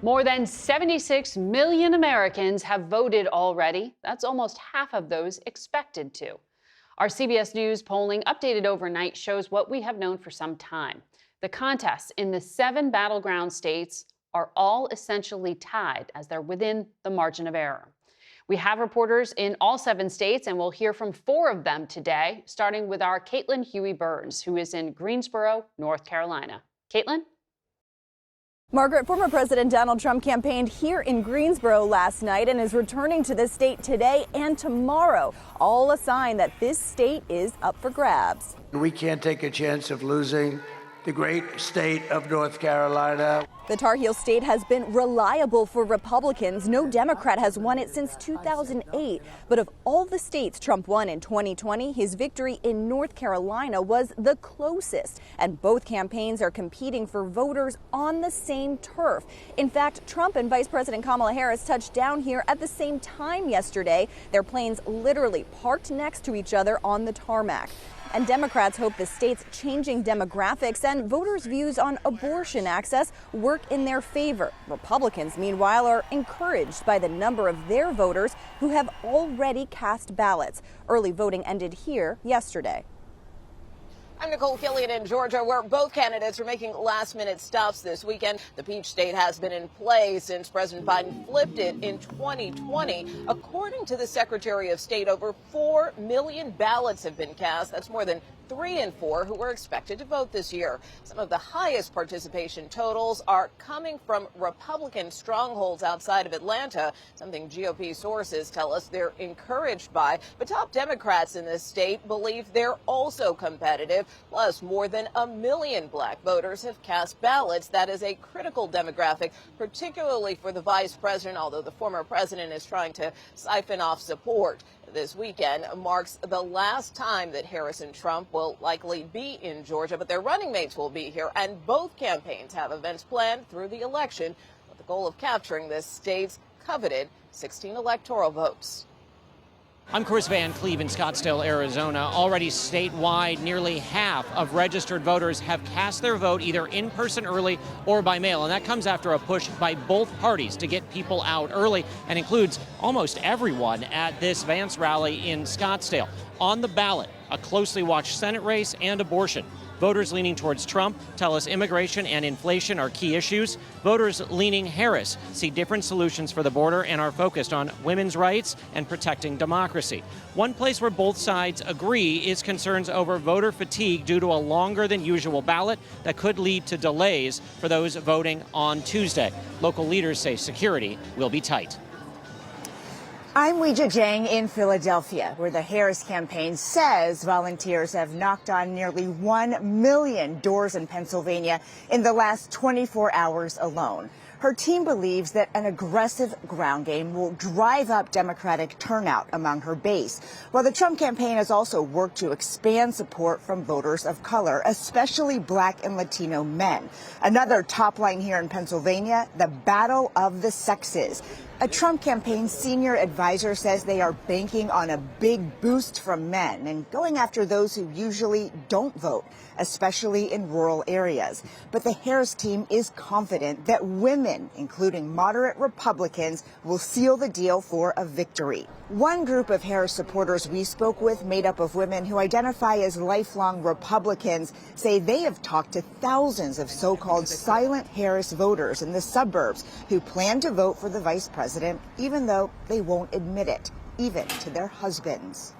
More than 76 million Americans have voted already. That's almost half of those expected to. Our CBS News polling updated overnight shows what we have known for some time. The contests in the 7 battleground states are all essentially tied as they're within the margin of error. We have reporters in all 7 states, and we'll hear from 4 of them today, starting with our Caitlin Huey-Burns, who is in Greensboro, North Carolina. Caitlin? Margaret, former President Donald Trump campaigned here in Greensboro last night and is returning to the state today and tomorrow, all a sign that this state is up for grabs. We can't take a chance of losing the great state of North Carolina. The Tar Heel state has been reliable for Republicans. No Democrat has won it since 2008. But of all the states Trump won in 2020, his victory in North Carolina was the closest. And both campaigns are competing for voters on the same turf. In fact, Trump and Vice President Kamala Harris touched down here at the same time yesterday. Their planes literally parked next to each other on the tarmac. And Democrats hope the state's changing demographics and voters' views on abortion access work in their favor. Republicans, meanwhile, are encouraged by the number of their voters who have already cast ballots. Early voting ended here yesterday. I'm Nikole Killion in Georgia, where both candidates are making last-minute stops this weekend. The Peach State has been in play since President Biden flipped it in 2020. According to the Secretary of State, over 4 million ballots have been cast. That's more than 3 in 4 who were expected to vote this year. Some of the highest participation totals are coming from Republican strongholds outside of Atlanta, something GOP sources tell us they're encouraged by. But top Democrats in this state believe they're also competitive. Plus, more than 1 million black voters have cast ballots. That is a critical demographic, particularly for the vice president, although the former president is trying to siphon off support. This weekend marks the last time that Harris and Trump will likely be in Georgia, but their running mates will be here, and both campaigns have events planned through the election with the goal of capturing this state's coveted 16 electoral votes. I'm Kris Van Cleave in Scottsdale, Arizona. Already statewide, nearly half of registered voters have cast their vote either in person early or by mail. And that comes after a push by both parties to get people out early, and includes almost everyone at this Vance rally in Scottsdale. On the ballot, a closely watched Senate race and abortion. Voters leaning towards Trump tell us immigration and inflation are key issues. Voters leaning Harris see different solutions for the border and are focused on women's rights and protecting democracy. One place where both sides agree is concerns over voter fatigue due to a longer than usual ballot that could lead to delays for those voting on Tuesday. Local leaders say security will be tight. I'm Weijia Jiang in Philadelphia, where the Harris campaign says volunteers have knocked on nearly 1 million doors in Pennsylvania in the last 24 hours alone. Her team believes that an aggressive ground game will drive up Democratic turnout among her base, while the Trump campaign has also worked to expand support from voters of color, especially Black and Latino men. Another top line here in Pennsylvania, the battle of the sexes. A Trump campaign senior advisor says they are banking on a big boost from men and going after those who usually don't vote, especially in rural areas. But the Harris team is confident that women, including moderate Republicans, will seal the deal for a victory. One group of Harris supporters we spoke with, made up of women who identify as lifelong Republicans, say they have talked to thousands of so-called silent Harris voters in the suburbs who plan to vote for the vice president, even though they won't admit it, even to their husbands.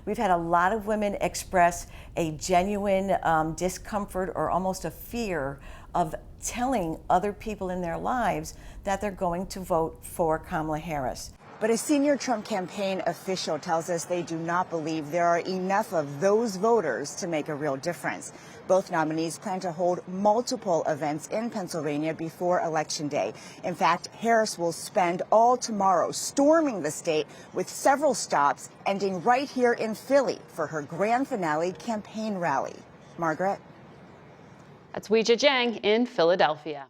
We've had a lot of women express a genuine discomfort or almost a fear of telling other people in their lives that they're going to vote for Kamala Harris. But a senior Trump campaign official tells us they do not believe there are enough of those voters to make a real difference. Both nominees plan to hold multiple events in Pennsylvania before Election Day. In fact, Harris will spend all tomorrow storming the state with several stops, ending right here in Philly for her grand finale campaign rally. Margaret? That's Weijia Jiang in Philadelphia.